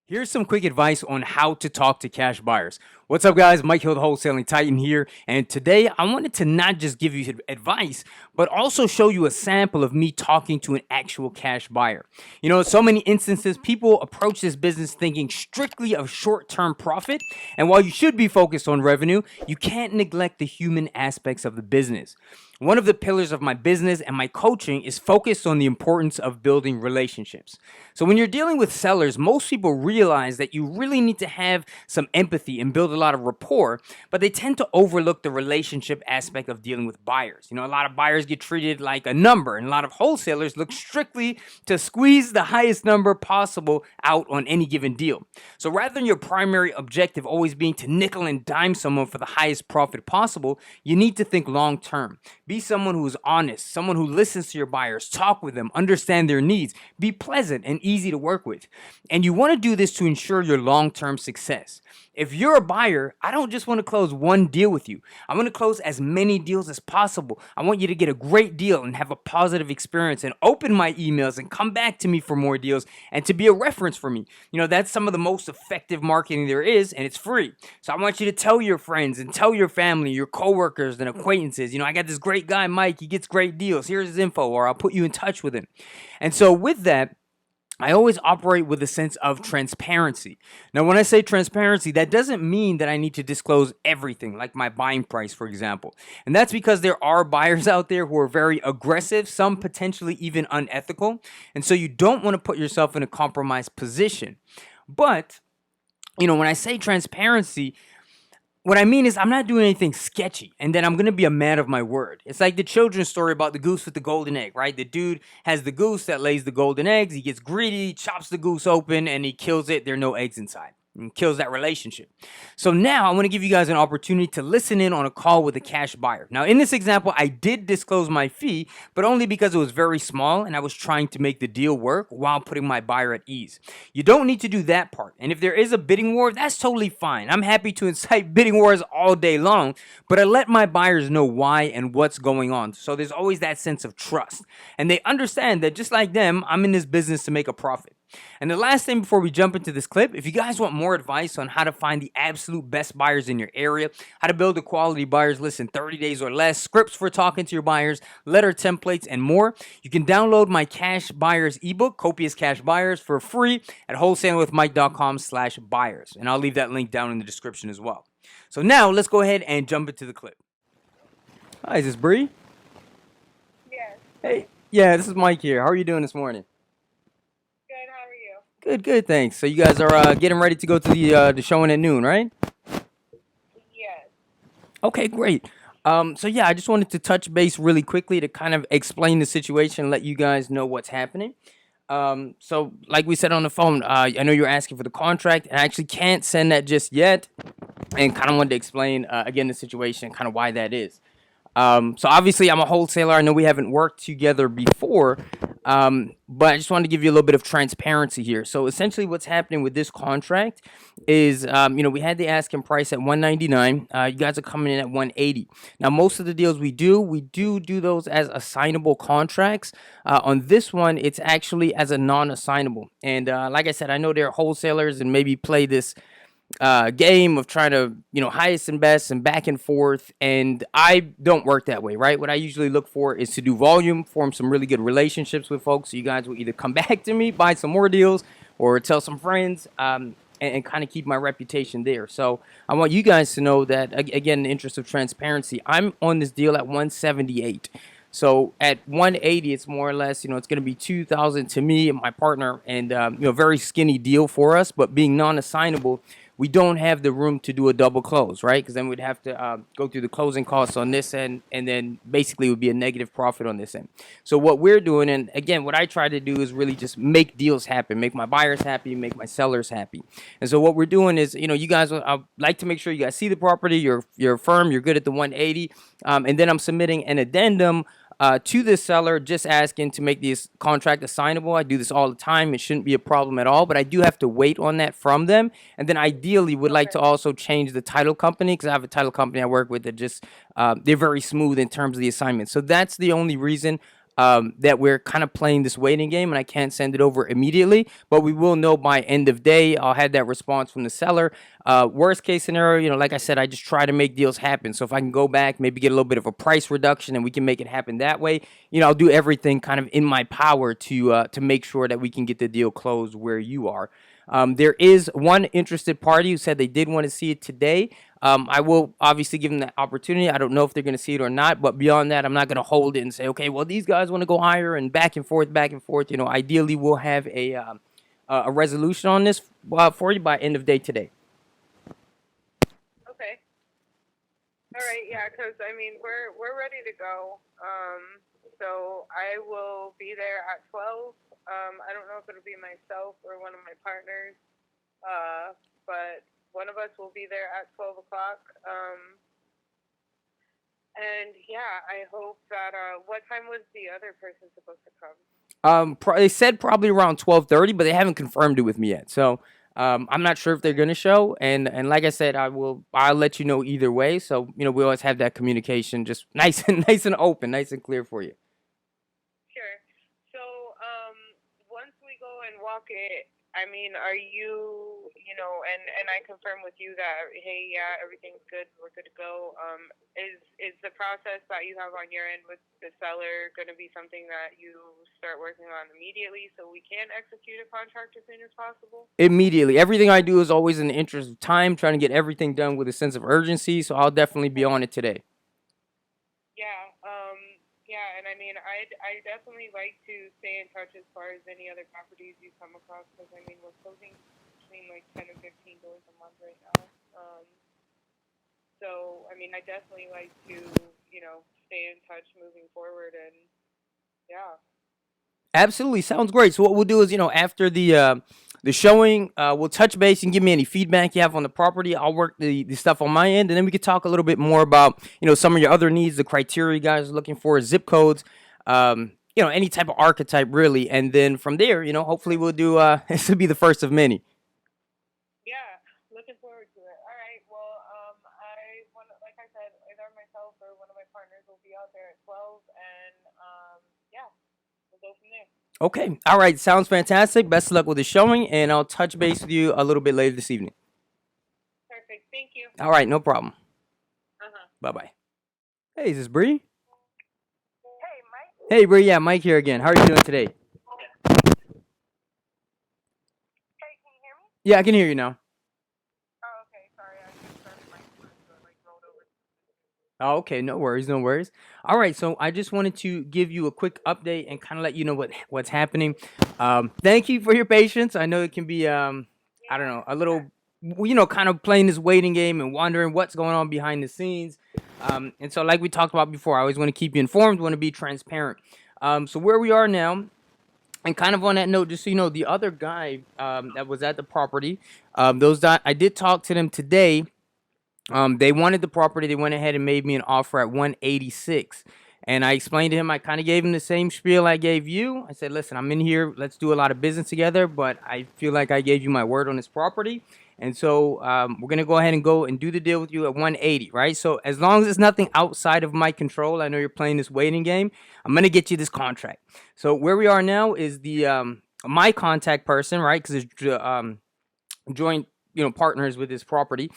Here's some quick advice on how to talk to cash buyers. What's up, guys? Mike Hill, the Wholesaling Titan here. And today I wanted to not just give you advice, but also show you a sample of me talking to an actual cash buyer. You know, in so many instances, people approach this business thinking strictly of short-term profit. And while you should be focused on revenue, you can't neglect the human aspects of the business. One of the pillars of my business and my coaching is focused on the importance of building relationships. So when you're dealing with sellers, most people realize that you really need to have some empathy and build a lot of rapport, but they tend to overlook the relationship aspect of dealing with buyers. You know, a lot of buyers get treated like a number, and a lot of wholesalers look strictly to squeeze the highest number possible out on any given deal. So rather than your primary objective always being to nickel and dime someone for the highest profit possible, you need to think long term. Be someone who is honest, someone who listens to your buyers, talk with them, understand their needs, be pleasant and easy to work with. And you want to do this to ensure your long-term success. If you're a buyer, I don't just want to close one deal with you. I want to close as many deals as possible. I want you to get a great deal and have a positive experience and open my emails and come back to me for more deals and to be a reference for me. You know, that's some of the most effective marketing there is, and it's free. So I want you to tell your friends and tell your family, your coworkers and acquaintances, you know, I got this great guy, Mike, he gets great deals. Here's his info, or I'll put you in touch with him. And so with that, I always operate with a sense of transparency. Now, when I say transparency, that doesn't mean that I need to disclose everything, like my buying price, for example. And that's because there are buyers out there who are very aggressive, some potentially even unethical. And so you don't want to put yourself in a compromised position. But, you know, when I say transparency, what I mean is I'm not doing anything sketchy, and then I'm going to be a man of my word. It's like the children's story about the goose with the golden egg, right? The dude has the goose that lays the golden eggs. He gets greedy, chops the goose open, and he kills it. There are no eggs inside. And kills that relationship. So now I want to give you guys an opportunity to listen in on a call with a cash buyer. Now, in this example, I did disclose my fee, but only because it was very small and I was trying to make the deal work while putting my buyer at ease. You don't need to do that part. And if there is a bidding war, that's totally fine. I'm happy to incite bidding wars all day long, but I let my buyers know why and what's going on. So there's always that sense of trust. And they understand that just like them, I'm in this business to make a profit. And the last thing before we jump into this clip, if you guys want more advice on how to find the absolute best buyers in your area, how to build a quality buyers list in 30 days or less, scripts for talking to your buyers, letter templates, and more, you can download my Cash Buyers ebook, Copious Cash Buyers, for free at wholesalingwithmike.com/buyers. And I'll leave that link down in the description as well. So now let's go ahead and jump into the clip. Hi, is this Bree? Yes. Hey, yeah, this is Mike here. How are you doing this morning? Good. How are you? Good, good, thanks. So you guys are getting ready to go to the showing at noon, right? Yes. Okay, great. So yeah, I just wanted to touch base really quickly to kind of explain the situation, let you guys know what's happening. So like we said on the phone, I know you're asking for the contract, and I actually can't send that just yet, and kind of wanted to explain again the situation, kind of why that is. So obviously I'm a wholesaler. I know we haven't worked together before, but I just wanted to give you a little bit of transparency here. So essentially what's happening with this contract is, you know, we had the asking price at $199. You guys are coming in at $180. Now, most of the deals we do those as assignable contracts. On this one, it's actually as a non-assignable. And like I said, I know there are wholesalers and maybe play this game of trying to, you know, highest and best and back and forth, and I don't work that way, right? What I usually look for is to do volume, form some really good relationships with folks, so you guys will either come back to me, buy some more deals, or tell some friends, and kind of keep my reputation there. So I want you guys to know that, again, in the interest of transparency, I'm on this deal at 178. So at 180, it's more or less, you know, it's going to be 2,000 to me and my partner, and you know, very skinny deal for us. But being non-assignable, we don't have the room to do a double close, right? Because then we'd have to go through the closing costs on this end, and then basically it would be a negative profit on this end. So what we're doing, and again, what I try to do is really just make deals happen, make my buyers happy, make my sellers happy. And so what we're doing is, you know, you guys, I'd like to make sure you guys see the property, you're firm, you're good at the 180, and then I'm submitting an addendum to the seller, just asking to make this contract assignable. I do this all the time. It shouldn't be a problem at all, but I do have to wait on that from them. And then ideally would like to also change the title company, because I have a title company I work with that just, they're very smooth in terms of the assignment. So that's the only reason. that we're kind of playing this waiting game, and I can't send it over immediately, but we will know by end of day. I'll have that response from the seller. Worst case scenario, like I said, I just try to make deals happen. So if I can go back, maybe get a little bit of a price reduction, and we can make it happen that way, I'll do everything kind of in my power to make sure that we can get the deal closed where you are. There is one interested party who said they did want to see it today. I will obviously give them the opportunity. I don't know if they're going to see it or not, but beyond that, I'm not going to hold it and say, okay, well, these guys want to go higher and back and forth, back and forth. Ideally, we'll have a resolution on this for you by end of day today. Okay. All right. Yeah, because I mean we're ready to go. So I will be there at 12. I don't know if it'll be myself or one of my partners. But one of us will be there at 12 o'clock. And yeah, I hope that. What time was the other person supposed to come? They said probably around 12:30, but they haven't confirmed it with me yet. So I'm not sure if they're gonna show. And like I said, I'll let you know either way. So we always have that communication just nice and nice and open, nice and clear for you. Sure. So once we go and walk it, I mean, are and I confirm with you that hey, yeah, everything's good, we're good to go. Is the process that you have on your end with the seller going to be something that you start working on immediately so we can execute a contract as soon as possible? Immediately, everything I do is always in the interest of time, trying to get everything done with a sense of urgency. So I'll definitely be on it today. Yeah. Yeah, and I mean, I definitely like to stay in touch as far as any other properties you come across because I mean we're closing between like 10 and 15 doors a month right now. So I mean, I definitely like to stay in touch moving forward, and yeah. Absolutely, sounds great. So what we'll do is, after the showing, we'll touch base and give me any feedback you have on the property. I'll work the stuff on my end, and then we could talk a little bit more about some of your other needs, the criteria you guys are looking for, zip codes, any type of archetype really, and then from there, hopefully we'll do. This will be the first of many. Yeah, looking forward to it. All right. Well, like I said, either myself or one of my partners will be out there at 12, and yeah, we'll go from there. Okay, all right, sounds fantastic. Best of luck with the showing, and I'll touch base with you a little bit later this evening. Perfect. Thank you. All right, no problem. Uh-huh. Bye bye. Hey, is this Bree? Hey, Mike. Hey, Bree. Yeah, Mike here again. How are you doing today? Hey, can you hear me? Yeah, I can hear you now. Oh, okay. Sorry, I just started my phone, so it like rolled over. Oh, okay, no worries, no worries. All right, so I just wanted to give you a quick update and kind of let you know what's happening. Thank you for your patience. I know it can be I don't know, a little kind of playing this waiting game and wondering what's going on behind the scenes. And so like we talked about before, I always want to keep you informed, want to be transparent. So where we are now, and kind of on that note, just so you know, the other guy that was at the property, I did talk to them today. They wanted the property. They went ahead and made me an offer at 186. And I explained to him, I kind of gave him the same spiel I gave you. I said, listen, I'm in here. Let's do a lot of business together, but I feel like I gave you my word on this property. And so we're going to go ahead and go and do the deal with you at 180, right? So as long as it's nothing outside of my control, I know you're playing this waiting game, I'm going to get you this contract. So where we are now is the my contact person, right? Because it's joint partners with this property.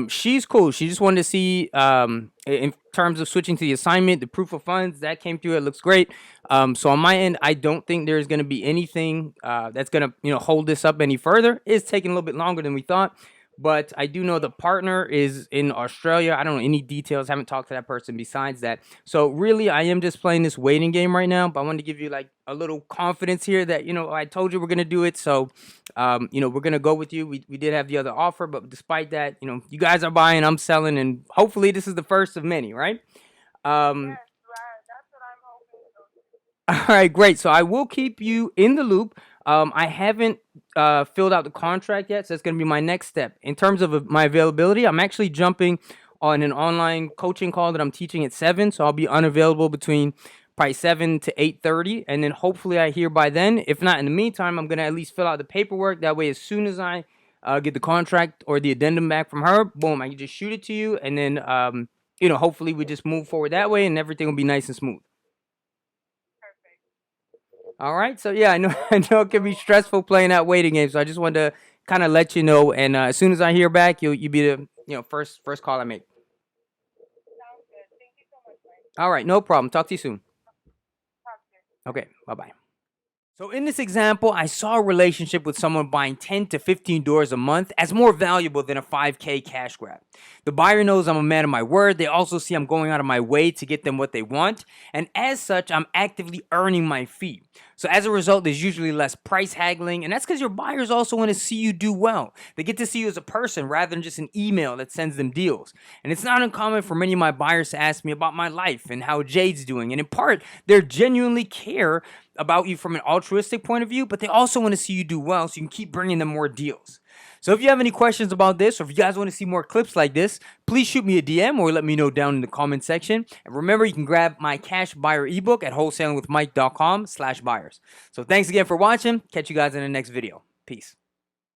She's cool. She just wanted to see in terms of switching to the assignment, the proof of funds that came through. It looks great. So on my end, I don't think there's going to be anything that's going to hold this up any further. It's taking a little bit longer than we thought. But I do know the partner is in Australia. I don't know any details. Haven't talked to that person besides that. So really, I am just playing this waiting game right now. But I wanted to give you like a little confidence here that I told you we're gonna do it. So we're gonna go with you. We did have the other offer, but despite that, you guys are buying, I'm selling, and hopefully this is the first of many, right? Yes, right. That's what I'm hoping. All right, great. So I will keep you in the loop. I haven't filled out the contract yet, so that's going to be my next step. In terms of my availability, I'm actually jumping on an online coaching call that I'm teaching at 7, so I'll be unavailable between probably 7 to 8:30, and then hopefully I hear by then. If not, in the meantime, I'm going to at least fill out the paperwork. That way, as soon as I get the contract or the addendum back from her, boom, I can just shoot it to you, and then hopefully we just move forward that way, and everything will be nice and smooth. All right. So yeah, I know I know it can be stressful playing that waiting game. So I just wanted to kind of let you know. And as soon as I hear back, you'll be the first call I make. Sounds good. Thank you so much, Mike. All right. No problem. Talk to you soon. Talk to you. Okay. Bye bye. So in this example, I saw a relationship with someone buying 10 to 15 doors a month as more valuable than a 5K cash grab. The buyer knows I'm a man of my word. They also see I'm going out of my way to get them what they want. And as such, I'm actively earning my fee. So as a result, there's usually less price haggling. And that's because your buyers also want to see you do well. They get to see you as a person rather than just an email that sends them deals. And it's not uncommon for many of my buyers to ask me about my life and how Jade's doing. And in part, they genuinely care about you from an altruistic point of view, but they also want to see you do well so you can keep bringing them more deals. So if you have any questions about this, or if you guys want to see more clips like this, please shoot me a DM or let me know down in the comment section. And remember, you can grab my cash buyer ebook at wholesalingwithmike.com/buyers. So thanks again for watching. Catch you guys in the next video. Peace.